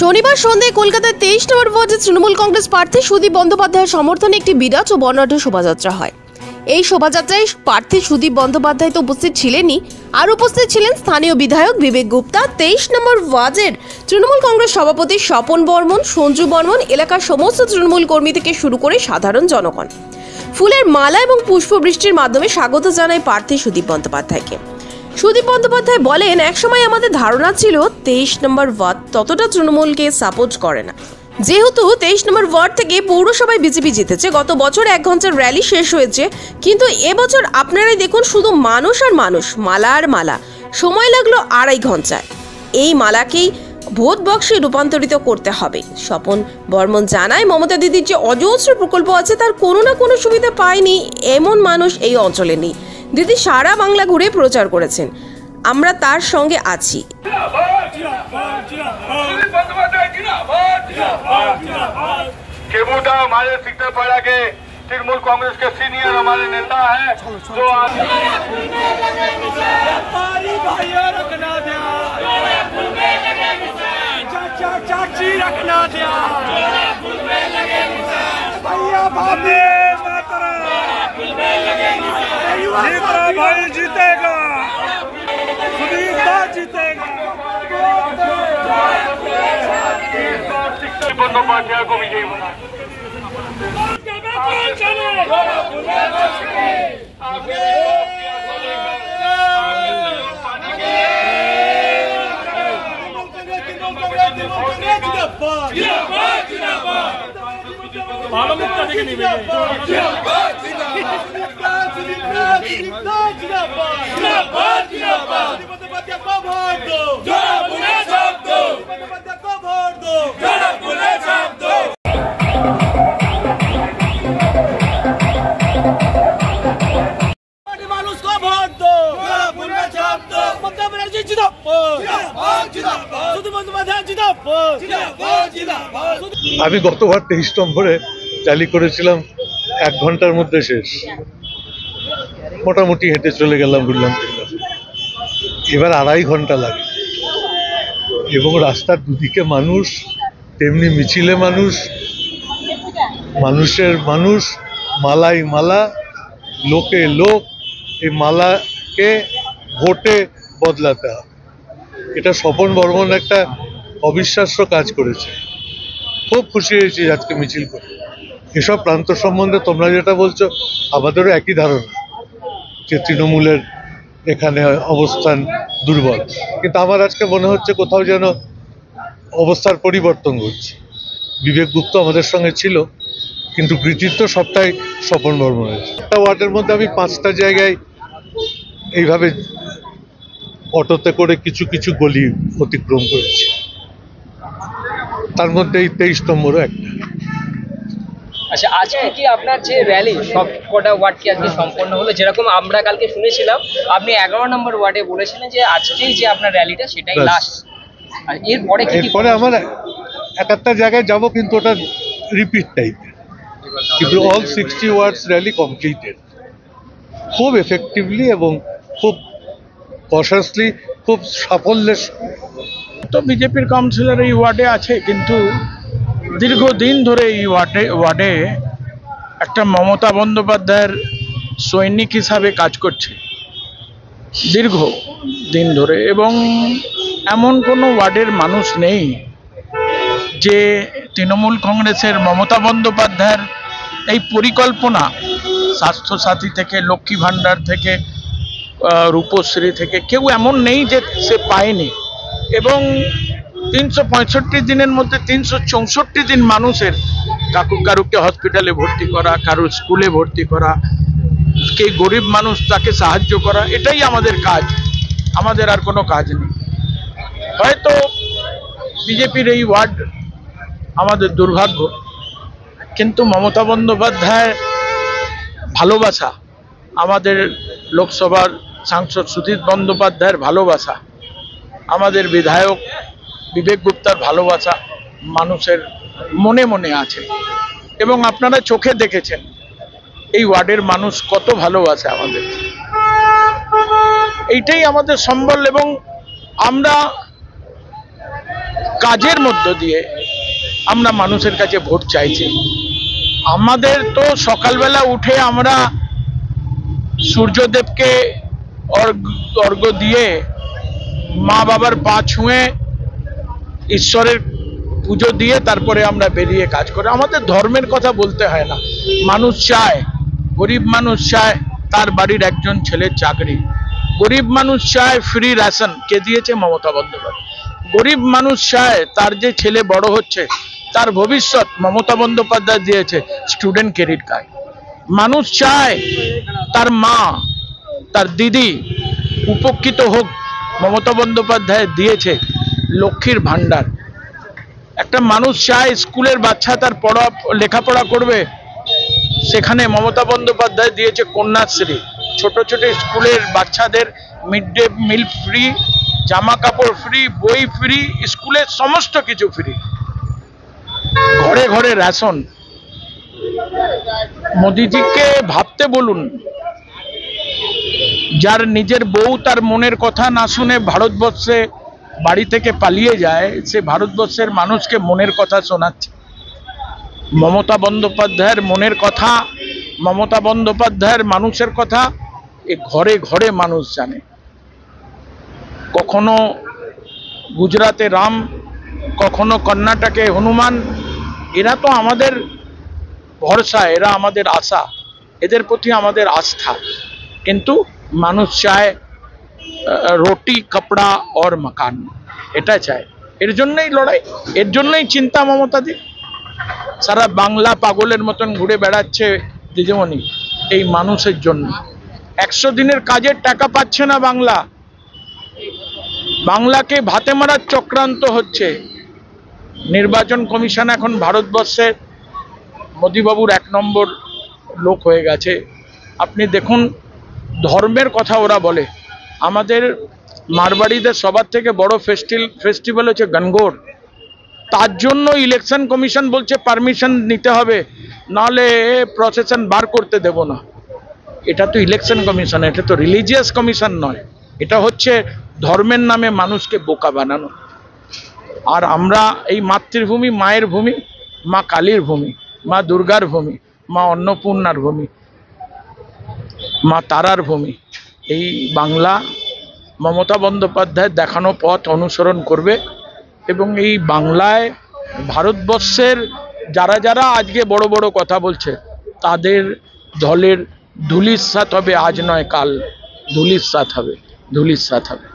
শনিবার সন্ধ্যায় কলকাতায় 23 নম্বর ওয়ার্ডে তৃণমূল কংগ্রেস প্রার্থী সুদীপ বন্দ্যোপাধ্যায়ের সমর্থনে একটি বিরাট ও বর্ণাঢ্য শোভাযাত্রা হয়। এই শোভাযাত্রায় প্রার্থী সুদীপ বন্দ্যোপাধ্যায় তো উপস্থিত ছিলেনই, আর উপস্থিত ছিলেন স্থানীয় বিধায়ক বিবেক গুপ্তা, 23 নম্বর ওয়ার্ডের তৃণমূল কংগ্রেস সভাপতি স্বপন বর্মন, সঞ্জু বর্মন, এলাকার সমস্ত তৃণমূল কর্মী থেকে শুরু করে সাধারণ জনগণ। ফুলের মালা এবং পুষ্পবৃষ্টির মাধ্যমে স্বাগত জানায় প্রার্থী সুদীপ বন্দ্যোপাধ্যায়কে। সুদীপ বন্দ্যোপাধ্যায় বলেন, একসময় আমাদের ধারণা ছিল 23 নম্বর ওয়ার্ড ততটা তৃণমূলকে সাপোর্ট করে না, যেহেতু 23 নম্বর ওয়ার্ড থেকে পৌরসভায় বিজেপি জিতেছে। গত বছর 1 ঘন্টার র্যালি শেষ হয়েছে, কিন্তু এবছর আপনারাই দেখুন শুধু মানুষ আর মানুষ, মালা আর মালা। সময় লাগলো 2.5 ঘন্টায়। এই মালাকেই ভোট বক্সে রূপান্তরিত করতে হবে। স্বপন বর্মন জানায়, মমতা দিদির যে অজস্র প্রকল্প আছে তার কোনো না কোনো সুবিধা পায়নি এমন মানুষ এই অঞ্চলে নেই। দিদি সারা বাংলা ঘুরে প্রচার করেছেন, আমরা তার সঙ্গে আছি। हमारे सेक्टर पाड़ा के तृणमूल कांग्रेस के सीनियर हमारे नेता हैं जो चाची रखना दिया भैया भाभी भाई जीतेगा, सुदीप जीतेगा, बंदोपाध्याय को विजयी बना। আমি গতবার 23 নম্বরে র্যালি করেছিলাম, 1 ঘন্টার মধ্যে শেষ, মোটামুটি হেঁটে চলে গেলাম, বললাম এবার 2.5 ঘন্টা লাগে। এবং রাস্তার দুদিকে মানুষ, তেমনি মিছিলে মানুষ, মানুষের মানুষ, মালাই মালা, লোকে লোক। এই মালাকে ভোটে বদলাতে হবে। এটা স্বপন বর্মন একটা অবিশ্বাস্য কাজ করেছে। খুব খুশি হয়েছি আজকে মিছিল করে। এসব প্রান্ত সম্বন্ধে তোমরা যেটা বলছো, আমাদেরও একই ধারণা যে তৃণমূলের এখানে অবস্থান দুর্বল, কিন্তু আমার আজকে মনে হচ্ছে কোথাও যেন অবস্থার পরিবর্তন ঘটছে। বিবেক গুপ্ত আমাদের সঙ্গে ছিল, কিন্তু কৃতিত্ব সবটাই স্বপন বর্মনের। একটা ওয়ার্ডের মধ্যে আমি 5টা জায়গায় এইভাবে অটোতে করে কিছু কিছু গলি অতিক্রম করেছি, তার মধ্যে এই 23 নম্বরও একটা। আচ্ছা, আজকে কি আপনার যে র্যালি সব কটা ওয়ার্ড কি আজকে সম্পন্ন হলো? যেরকম আমরা কালকে শুনেছিলাম আপনি 11 নম্বর ওয়ার্ডে বলেছিলেন যে আজকেই যে আপনার র্যালিটা সেটাই লাস্ট, আর এরপরে কি? এরপরে আমার একটা জায়গায় যাব, কিন্তু ওটা রিপিট টাইপ, কিন্তু অল 60 ওয়ার্ডস র্যালি কমপ্লিটেড খুব এফেক্টিভলি এবং খুব কনসাসলি, খুব সাফল্যের। তো বিজেপির কাউন্সিলর এই ওয়ার্ডে আছে, কিন্তু দীর্ঘদিন ধরে এই ওয়ার্ডে একটা মমতা বন্দ্যোপাধ্যায়ের সৈনিক হিসাবে কাজ করছে দীর্ঘ দিন ধরে, এবং এমন কোনো ওয়ার্ডের মানুষ নেই যে তৃণমূল কংগ্রেসের মমতা বন্দ্যোপাধ্যায়ের এই পরিকল্পনা, স্বাস্থ্যসাথী থেকে লক্ষ্মী ভাণ্ডার থেকে রূপশ্রী থেকে, কেউ এমন নেই যে সে পায়নি। এবং 365 দিনের মধ্যে 364 দিন মানুষের কারুকে হসপিটালে ভর্তি করা, কারো স্কুলে ভর্তি করা, কে গরিব মানুষ তাকে সাহায্য করা, এটাই আমাদের কাজ, আমাদের আর কোনো কাজ নেই। হয়তো বিজেপির এই ওয়ার্ড আমাদের দুর্ভাগ্য, কিন্তু মমতা বন্দ্যোপাধ্যায় ভালোবাসা, আমাদের লোকসভার সাংসদ সুদীপ বন্দ্যোপাধ্যায়ের ভালোবাসা, আমাদের বিধায়ক বিবেক গুপ্তার ভালোবাসা মানুষের মনে মনে আছে, এবং আপনারা চোখে দেখেছেন এই ওয়ার্ডের মানুষ কত ভালোবাসে আমাদের। এইটাই আমাদের সম্বল, এবং আমরা কাজের মধ্য দিয়ে আমরা মানুষের কাছে ভোট চাইছি। আমাদের তো সকালবেলা উঠে আমরা সূর্যদেবকে অর্ঘ্য দিয়ে মা বাবার পা ছুঁয়ে ঈশ্বরের পুজো দিয়ে তারপরে আমরা বেরিয়ে কাজ করি। আমাদের ধর্মের কথা বলতে হয় না। মানুষ চায়, গরিব মানুষ চায় তার বাড়ির একজন ছেলের চাকরি, গরিব মানুষ চায় ফ্রি রেশন, কে দিয়েছে? মমতা বন্দ্যোপাধ্যায়। গরিব মানুষ চায় তার যে ছেলে বড় হচ্ছে তার ভবিষ্যৎ, মমতা বন্দ্যোপাধ্যায় দিয়েছে স্টুডেন্ট ক্রেডিট কার্ড। মানুষ চায় তার মা, তার দিদি উপকৃত হোক, মমতা বন্দ্যোপাধ্যায় দিয়েছে লক্ষ্মীর ভান্ডার। একটা মানুষ চায় স্কুলের বাচ্চা তার লেখাপড়া করবে, সেখানে মমতা বন্দ্যোপাধ্যায় দিয়েছে কন্যাশ্রী। ছোট ছোট স্কুলের বাচ্চাদের মিড ডে মিল ফ্রি, জামা কাপড় ফ্রি, বই ফ্রি, স্কুলের সমস্ত কিছু ফ্রি, ঘরে ঘরে রেশন। মোদিজিকে ভাবতে বলুন, যার নিজের বউ তার মনের কথা না শুনে ভারতবর্ষে বাড়ি থেকে পালিয়ে যায়, সে ভারতবর্ষের মানুষকে মনের কথা শোনাচ্ছে। মমতা বন্দ্যোপাধ্যায়ের মনের কথা, মমতা বন্দ্যোপাধ্যায়ের মানুষের কথা এ ঘরে ঘরে মানুষ জানে। কখনো গুজরাটে রাম, কখনো কর্ণাটকে হনুমান। এরা তো আমাদের ভরসা, এরা আমাদের আশা, এদের প্রতি আমাদের আস্থা। কিন্তু মানুষ চায় রুটি, কাপড়া और मकान, এটা চায়। এর জন্যই লড়াই, এর জন্যই চিন্তা মমতাদি। সারা বাংলা পাগলের মতন ঘুরে বেড়াচ্ছে দিদিমণি এই মানুষের জন্য। 100 দিনের কাজের টাকা পাচ্ছে না বাংলা, বাংলাকে ভাতে মারার চক্রান্ত হচ্ছে। নির্বাচন কমিশন এখন ভারতবর্ষের মোদিবাবুর 1 নম্বর লোক হয়ে গেছে। আপনি দেখুন, ধর্মের কথা ওরা বলে। আমাদের মারবাড়িদের সবার থেকে বড় ফেস্টিভ্যাল হচ্ছে গনগোর। তার জন্য ইলেকশন কমিশন বলছে পারমিশন নিতে হবে, নাহলে প্রসেশন বার করতে দেব না। এটা তো ইলেকশন কমিশন, এটা তো রিলিজিয়াস কমিশন নয়। এটা হচ্ছে ধর্মের নামে মানুষকে বোকা বানানো। আর আমরা এই মাতৃভূমি, মায়ের ভূমি, মা কালীর ভূমি, মা দুর্গার ভূমি, মা অন্নপূর্ণার ভূমি, মা তারার ভূমি। এই বাংলা মমতা বন্দ্যোপাধ্যায় দেখানো পথ অনুসরণ করবে এবং এই বাংলায় ভারতবর্ষের যারা যারা আজকে বড় বড় কথা বলছে তাদের দলের ধুলিস্যাৎ হবে। আজ নয় কাল ধুলিস্যাৎ হবে, ধুলিস্যাৎ হবে।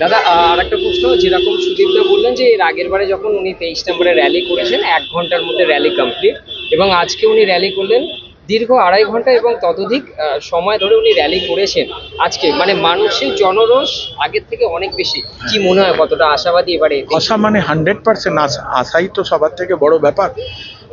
দাদা আর একটা প্রশ্ন, যেরকম সুদীপদা বললেন যে এর আগের বারে যখন উনি 23 নম্বরে র্যালি করেছেন 1 ঘন্টার মধ্যে র্যালি কমপ্লিট, এবং আজকে উনি র্যালি করলেন দীর্ঘ 2.5 ঘন্টা এবং ততোধিক সময় ধরে উনি র্যালি করেছেন। আজকে মানে মানুষের জনরোষ আগের থেকে অনেক বেশি। কি মনে হয় কতটা আশাবাদী এবারে? আশা মানে 100% আশা। আশাই তো সবার থেকে বড় ব্যাপার।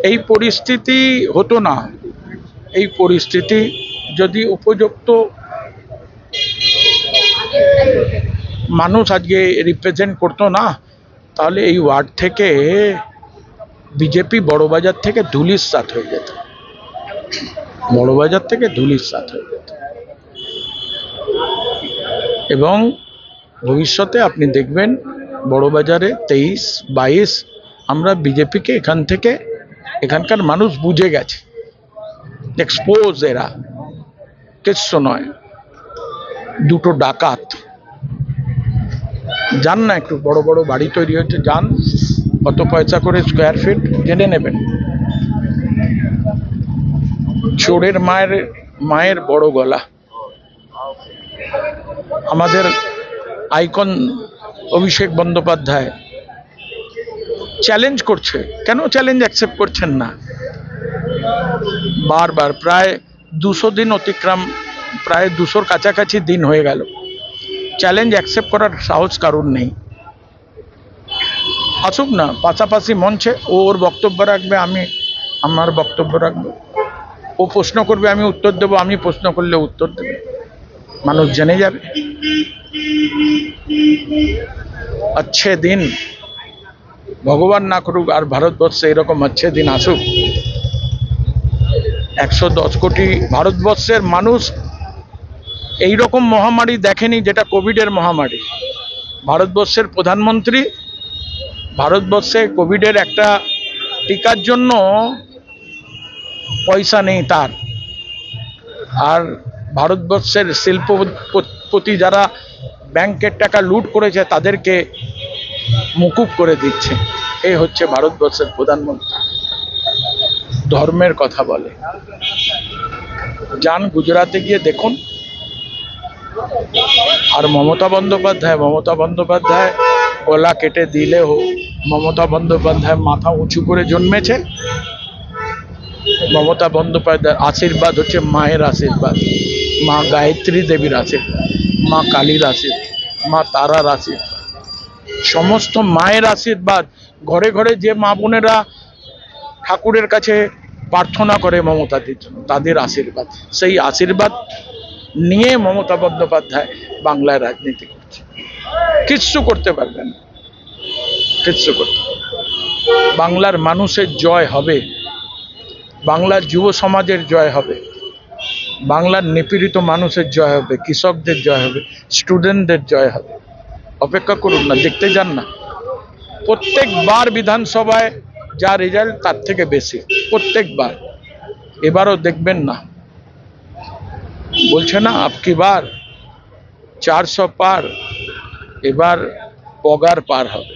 এই পরিস্থিতি হতো না, এই পরিস্থিতি যদি উপযুক্ত মানুষ আজকে রিপ্রেজেন্ট করতো না, তাহলে এই ওয়ার্ড থেকে বিজেপি বড়বাজার থেকে ধুলিস্যাৎ হয়ে যেত, বড়বাজার থেকে ধুলিস্যাৎ হয়ে যেত। এবং ভবিষ্যতে আপনি দেখবেন বড়বাজারে 23-22 আমরা বিজেপিকে এখানকার মানুষ বুঝে গেছে, এক্সপোজ। এরা কিচ্ছু নয়, দুটো ডাকাত। যান না, একটু বড় বড় বাড়ি তৈরি হচ্ছে, যান, কত পয়সা করে স্কোয়ার ফিট জেনে নেবেন। চোরের মায়ের বড় গলা। আমাদের আইকন অভিষেক বন্দ্যোপাধ্যায় চ্যালেঞ্জ করছে, কেন চ্যালেঞ্জ অ্যাকসেপ্ট করছেন না? বারবার প্রায় 200 দিন অতিক্রম, প্রায় 200-র কাছাকাছি দিন হয়ে গেল, চ্যালেঞ্জ অ্যাকসেপ্ট করার সাহস কারণ নেই। আসুক না পাশাপাশি মঞ্চে, ওর বক্তব্য রাখবে, আমি আমার বক্তব্য রাখবো। ও প্রশ্ন করবে, আমি উত্তর দেবো, আমি প্রশ্ন করলে উত্তর দেবে, মানুষ জেনে যাবে। अच्छे दिन ভগবান না করুক আর ভারতবর্ষে এরকম अच्छे दिन আসুক। 110 কোটি ভারতবর্ষের মানুষ এইরকম মহামারী দেখেনি, যেটা কোভিডের মহামারী। ভারতবর্ষের প্রধানমন্ত্রী ভারতবর্ষে কোভিডের একটা টিকার জন্য পয়সা নেই তার, আর ভারতবর্ষের শিল্পপতি যারা ব্যাংকের টাকা লুট করেছে তাদেরকে মুকুব করে দিচ্ছে। এই হচ্ছে ভারতবর্ষের প্রধানমন্ত্রী। ধর্মের কথা বলে, যান গুজরাটে গিয়ে দেখুন। আর মমতা বন্দ্যোপাধ্যায় গলা কেটে দিলেও মমতা বন্দ্যোপাধ্যায় মাথা উঁচু করে জন্মেছে। মমতা বন্দ্যোপাধ্যায়ের আশীর্বাদ হচ্ছে মায়ের আশীর্বাদ, মা গায়ত্রী দেবীর আশীর্বাদ, মা কালীর আশীর্বাদ, মা তারার আশীর্বাদ, সমস্ত মায়ের আশীর্বাদ। ঘরে ঘরে যে মা বোনেরা ঠাকুরের কাছে প্রার্থনা করে মমতাদির জন্য, তাদের আশীর্বাদ, সেই আশীর্বাদ নিয়ে মমতা বন্দ্যোপাধ্যায় বাংলায় রাজনীতি করছে। কিচ্ছু করতে পারবেন না, কিচ্ছু করতে। বাংলার মানুষের জয় হবে, বাংলার যুব সমাজের জয় হবে, বাংলার নিপীড়িত মানুষের জয় হবে, কৃষকদের জয় হবে, স্টুডেন্টদের জয় হবে। অপেক্ষা করুন না, দেখতে যান না। প্রত্যেকবার বিধানসভায় যা রেজাল্ট তার থেকে বেশি, প্রত্যেকবার। এবারও দেখবেন না, বলছে না আপকি বার 400 পার, এবার পগার পার হবে।